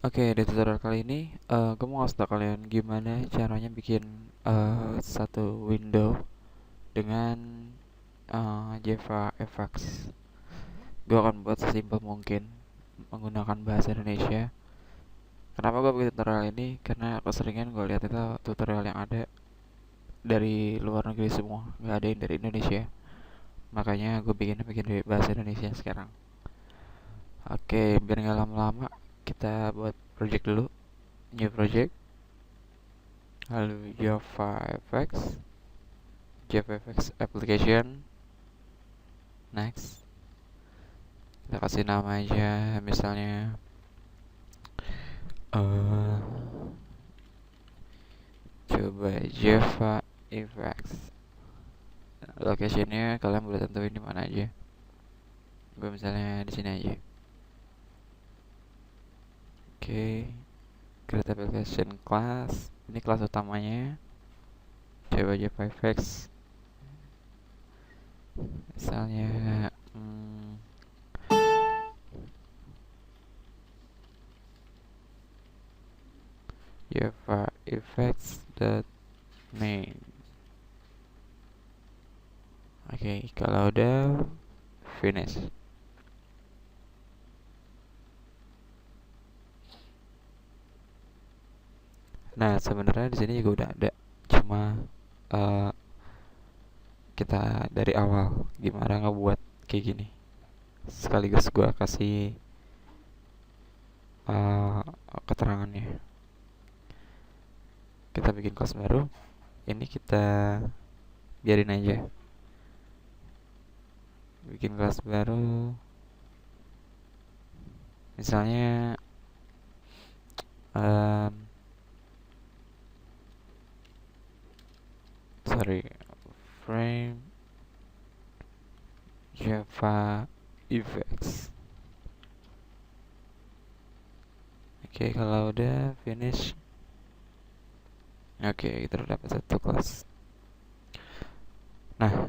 Oke, di tutorial kali ini gue mau ngasih tau kalian gimana caranya bikin satu window dengan Java FX. Gue akan buat sesimpel mungkin menggunakan bahasa Indonesia. Kenapa gue bikin tutorial ini? Karena keseringan gue lihat itu tutorial yang ada dari luar negeri semua, nggak ada yang dari Indonesia. Makanya gue bikin dari bahasa Indonesia sekarang. Oke, biar nggak lama-lama, kita buat project dulu, new project, lalu JavaFX application, next. Kita kasih nama aja, misalnya eh coba JavaFX. Locationnya kalian boleh tentuin di mana aja. Gue misalnya di sini aja. Oke, create application class. Ini kelas utamanya. Coba JavaFX. Misalnya JavaFX dot main. Oke, kalau udah finish. Nah, sebenarnya di sini juga udah ada, cuma uh, kita dari awal gimana ngebuat kayak gini. Sekaligus gua kasih uh, keterangannya. Kita bikin kelas baru. Ini kita biarin aja. Bikin kelas baru. Misalnya um, sorry, frame Java effects. Oke, kalau udah finish. Oke, kita udah dapat satu kelas. Nah,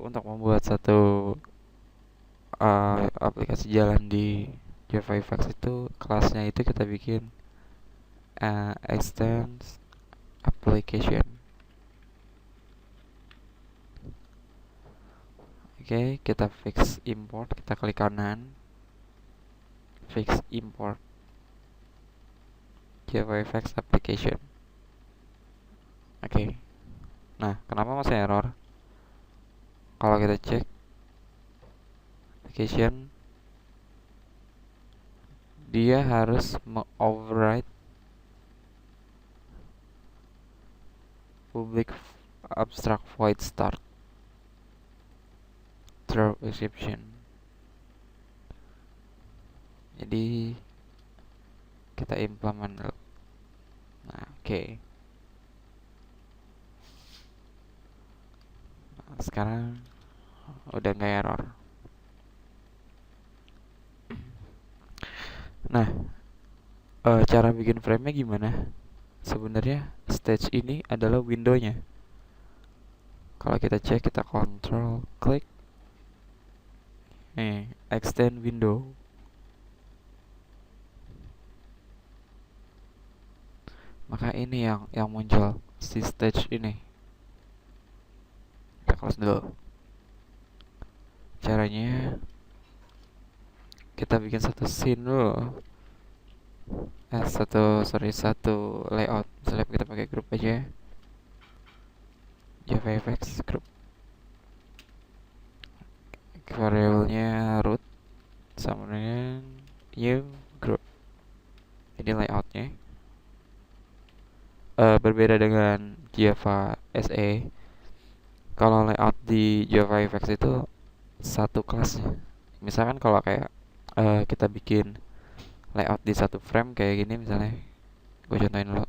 untuk membuat satu aplikasi jalan di JavaFX itu, kelasnya itu kita bikin extends application. Oke, kita fix import, kita klik kanan, fix import JavaFX application. Oke. Nah, kenapa masih error? Kalau kita cek application, dia harus override public abstract void start through exception. Jadi kita implement dulu. Nah, oke. Nah, sekarang udah nggak error. Nah, cara bikin frame-nya gimana? Sebenarnya stage ini adalah window-nya. Kalau kita cek, kita control klik, extend window. Maka ini yang muncul si stage ini. Kita close dulu. Caranya kita bikin satu scene dulu. Satu layout. Misalnya kita pakai group aja, JavaFX group. Variabelnya root sama dengan new group. Ini layoutnya. Berbeda dengan Java SE. Kalau layout di JavaFX itu satu kelasnya. Misalkan kalau kayak kita bikin layout di satu frame kayak gini misalnya, gue contohin dulu.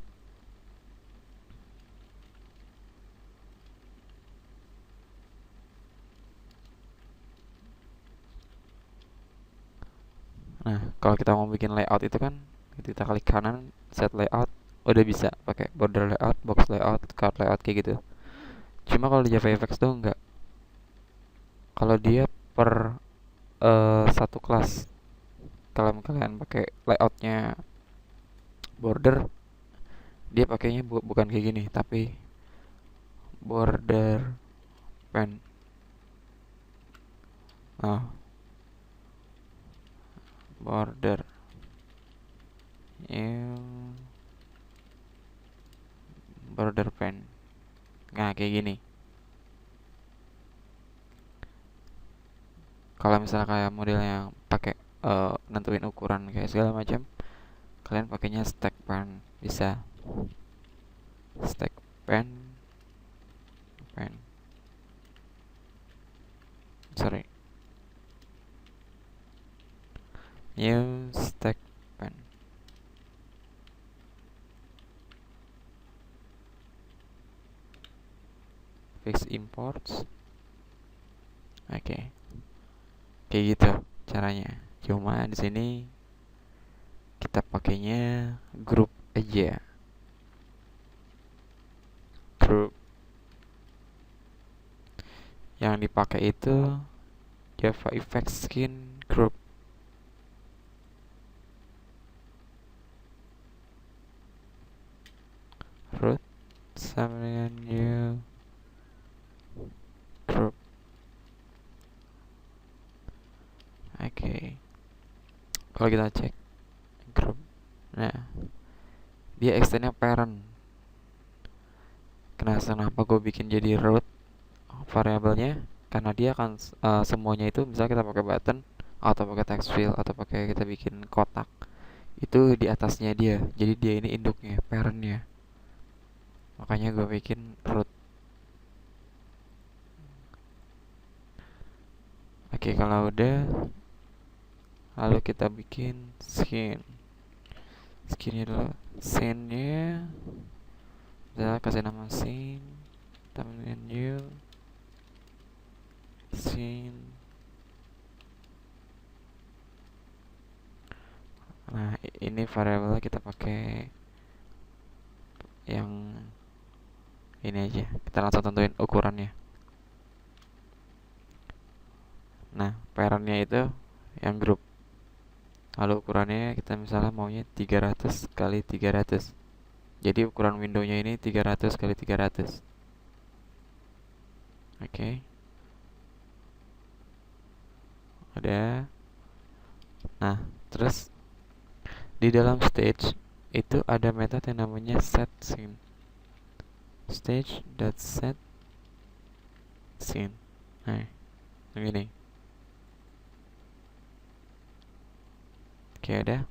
Nah, kalau kita mau bikin layout itu kan kita klik kanan, set layout, udah bisa pakai border layout, box layout, card layout kayak gitu. Cuma kalau di JavaFX tuh enggak. Kalau dia per satu kelas. Kalau kalian pakai layoutnya Border dia pakainya bukan kayak gini, tapi border pen. Oh, border yang border pen. Nah, kayak gini. Kalau misalnya kayak model yang pakai nentuin ukuran kayak segala macam, kalian pakainya stack pen. Bisa stack pen, sorry, new stack pen. Fix imports. Oke, kayak gitu caranya. Cuma di sini kita pakainya group aja. Group yang dipakai itu Java Effects Skin Group. Root sama dengan new group. Oke. Kalau kita cek group, nah dia extendnya parent. Kenapa gue bikin jadi root variabelnya? Karena dia akan semuanya itu, misalnya kita pakai button atau pakai text field atau pakai kita bikin kotak, itu di atasnya dia. Jadi dia ini induknya, parentnya. Makanya gue bikin root. Oke, kalau udah, lalu kita bikin skinnya dulu. Scene-nya kita kasih nama scene, tambahin new scene. Nah, ini variabel kita pakai yang ini aja. Kita langsung tentuin ukurannya. Nah, parentnya itu yang grup. Lalu ukurannya kita misalnya maunya 300 kali 300. Jadi ukuran windownya ini 300 kali 300. Oke. Udah. Nah, terus di dalam stage itu ada metode yang namanya setScene. Stage.set scene. Nah, begini. Oke, ada.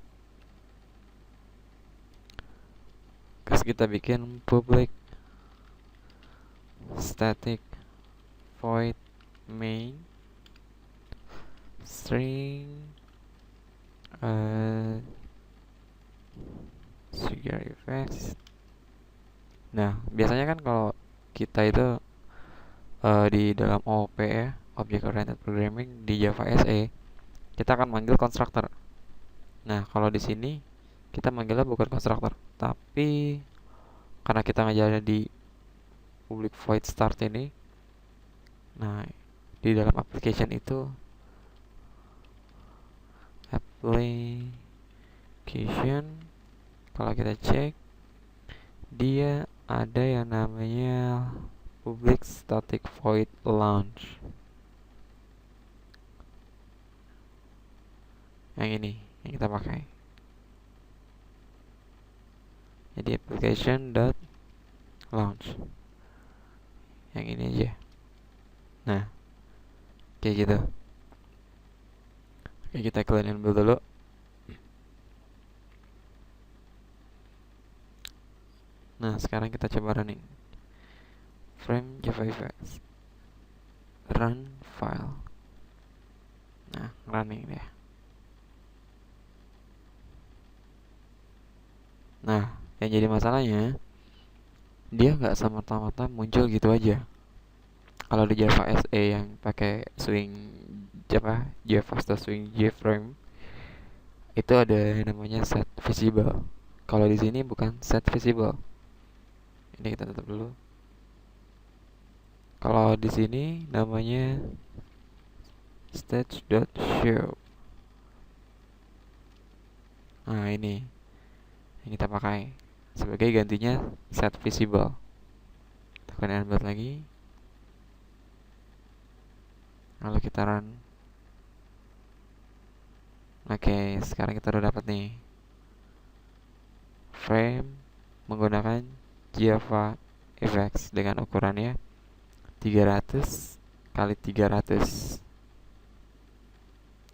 Terus kita bikin public static void main string security effects. Nah, biasanya kan kalau kita itu di dalam OOP ya, Object Oriented Programming di Java SE, kita akan manggil constructor. Nah, kalau di sini kita manggilnya bukan constructor, tapi karena kita ngajarnya di public void start ini, nah di dalam application itu kalau kita cek dia ada yang namanya public static void launch. Yang ini yang kita pakai. Jadi application.launch. Yang ini aja. Nah, kayak gitu. Oke, kita clearin dulu. Nah, sekarang kita coba running. Frame Java Effects. Run file. Nah, running deh. Nah, yang jadi masalahnya dia nggak semata-mata muncul gitu aja. Kalau di Java SE yang pakai swing Java swing JFrame itu ada yang namanya set visible. Kalau di sini bukan set visible. Ini kita tutup dulu. Kalau di sini namanya stage.show. Nah, ini yang kita pakai sebagai gantinya set visible. Tekan embed lagi, lalu kita run. Oke, sekarang kita udah dapat nih frame menggunakan Java FX dengan ukurannya 300 kali 300.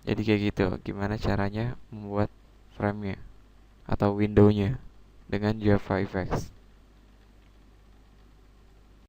Jadi kayak gitu, gimana caranya membuat frame-nya atau window-nya dengan Java FX.